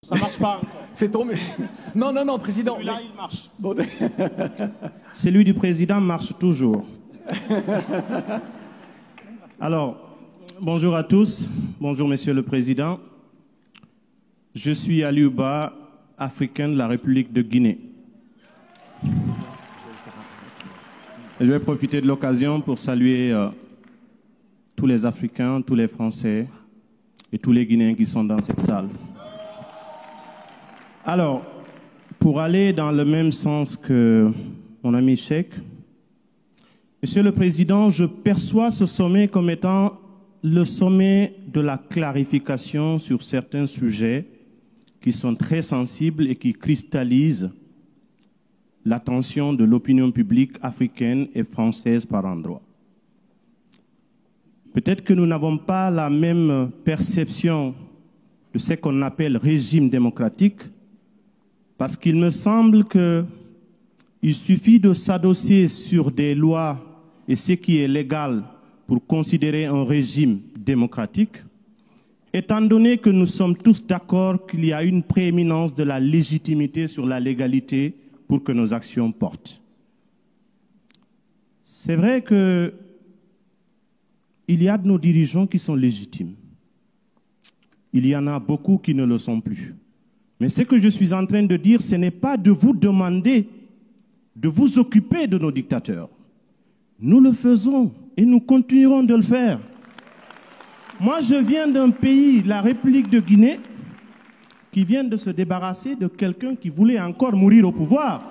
Ça marche pas encore. C'est tombé. Non, non, non, président. Celui-là, il marche. Bon, Celui du président marche toujours. Alors, bonjour à tous. Bonjour, Monsieur le Président. Je suis Aliou Ba, africain de la République de Guinée. Je vais profiter de l'occasion pour saluer tous les Africains, tous les Français et tous les Guinéens qui sont dans cette salle. Alors, pour aller dans le même sens que mon ami Cheikh, Monsieur le Président, je perçois ce sommet comme étant le sommet de la clarification sur certains sujets qui sont très sensibles et qui cristallisent l'attention de l'opinion publique africaine et française par endroits. Peut-être que nous n'avons pas la même perception de ce qu'on appelle régime démocratique, parce qu'il me semble qu'il suffit de s'adosser sur des lois et ce qui est légal pour considérer un régime démocratique, étant donné que nous sommes tous d'accord qu'il y a une prééminence de la légitimité sur la légalité pour que nos actions portent. C'est vrai qu'il y a de nos dirigeants qui sont légitimes. Il y en a beaucoup qui ne le sont plus. Mais ce que je suis en train de dire, ce n'est pas de vous demander de vous occuper de nos dictateurs. Nous le faisons et nous continuerons de le faire. Moi, je viens d'un pays, la République de Guinée, qui vient de se débarrasser de quelqu'un qui voulait encore mourir au pouvoir.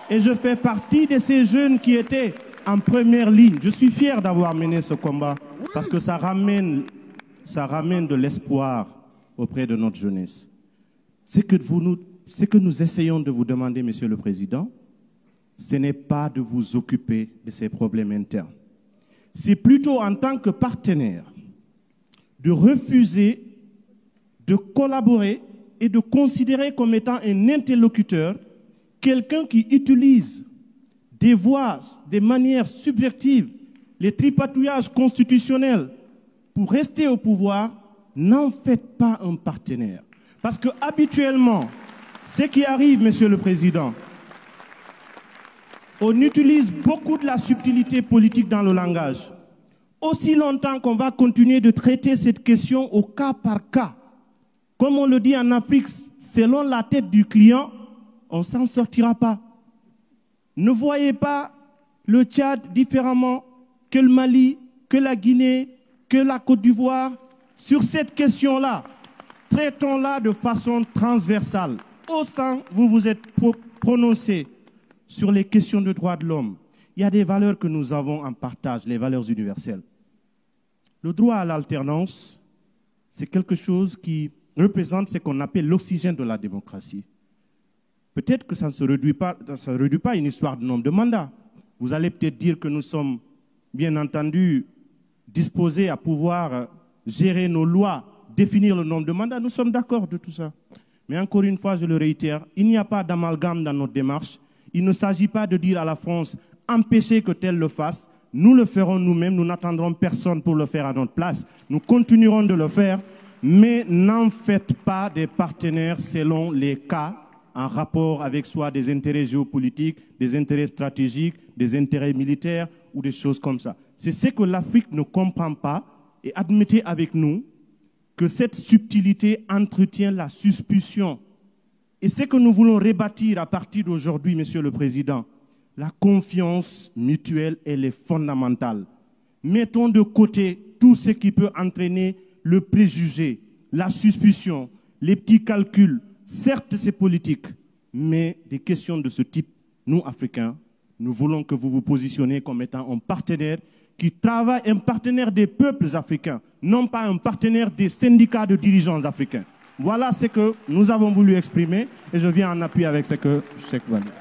Et je fais partie de ces jeunes qui étaient en première ligne. Je suis fier d'avoir mené ce combat parce que ça ramène de l'espoir auprès de notre jeunesse. Ce que nous essayons de vous demander, Monsieur le Président, ce n'est pas de vous occuper de ces problèmes internes. C'est plutôt en tant que partenaire de refuser de collaborer et de considérer comme étant un interlocuteur quelqu'un qui utilise des voies, des manières subversives, les tripatouillages constitutionnels pour rester au pouvoir. N'en faites pas un partenaire. Parce que habituellement, ce qui arrive, Monsieur le Président, on utilise beaucoup de la subtilité politique dans le langage. Aussi longtemps qu'on va continuer de traiter cette question au cas par cas, comme on le dit en Afrique, selon la tête du client, on ne s'en sortira pas. Ne voyez pas le Tchad différemment que le Mali, que la Guinée, que la Côte d'Ivoire. Sur cette question-là, traitons-la de façon transversale. Autant vous vous êtes prononcé sur les questions de droits de l'homme, il y a des valeurs que nous avons en partage, les valeurs universelles. Le droit à l'alternance, c'est quelque chose qui représente ce qu'on appelle l'oxygène de la démocratie. Peut-être que ça ne se réduit pas à une histoire de nombre de mandats. Vous allez peut-être dire que nous sommes, bien entendu, disposés à pouvoir gérer nos lois, définir le nombre de mandats. Nous sommes d'accord de tout ça. Mais encore une fois, je le réitère, il n'y a pas d'amalgame dans notre démarche. Il ne s'agit pas de dire à la France, empêchez que tel le fasse. Nous le ferons nous-mêmes, nous n'attendrons personne pour le faire à notre place. Nous continuerons de le faire, mais n'en faites pas des partenaires selon les cas en rapport avec soit des intérêts géopolitiques, des intérêts stratégiques, des intérêts militaires ou des choses comme ça. C'est ce que l'Afrique ne comprend pas et admettez avec nous que cette subtilité entretient la suspicion. Et ce que nous voulons rebâtir à partir d'aujourd'hui, Monsieur le Président, la confiance mutuelle, elle est fondamentale. Mettons de côté tout ce qui peut entraîner le préjugé, la suspicion, les petits calculs. Certes, c'est politique, mais des questions de ce type, nous, Africains, nous voulons que vous vous positionnez comme étant un partenaire qui travaille, un partenaire des peuples africains, non pas un partenaire des syndicats de dirigeants africains. Voilà ce que nous avons voulu exprimer et je viens en appui avec ce que Cheikh va dire.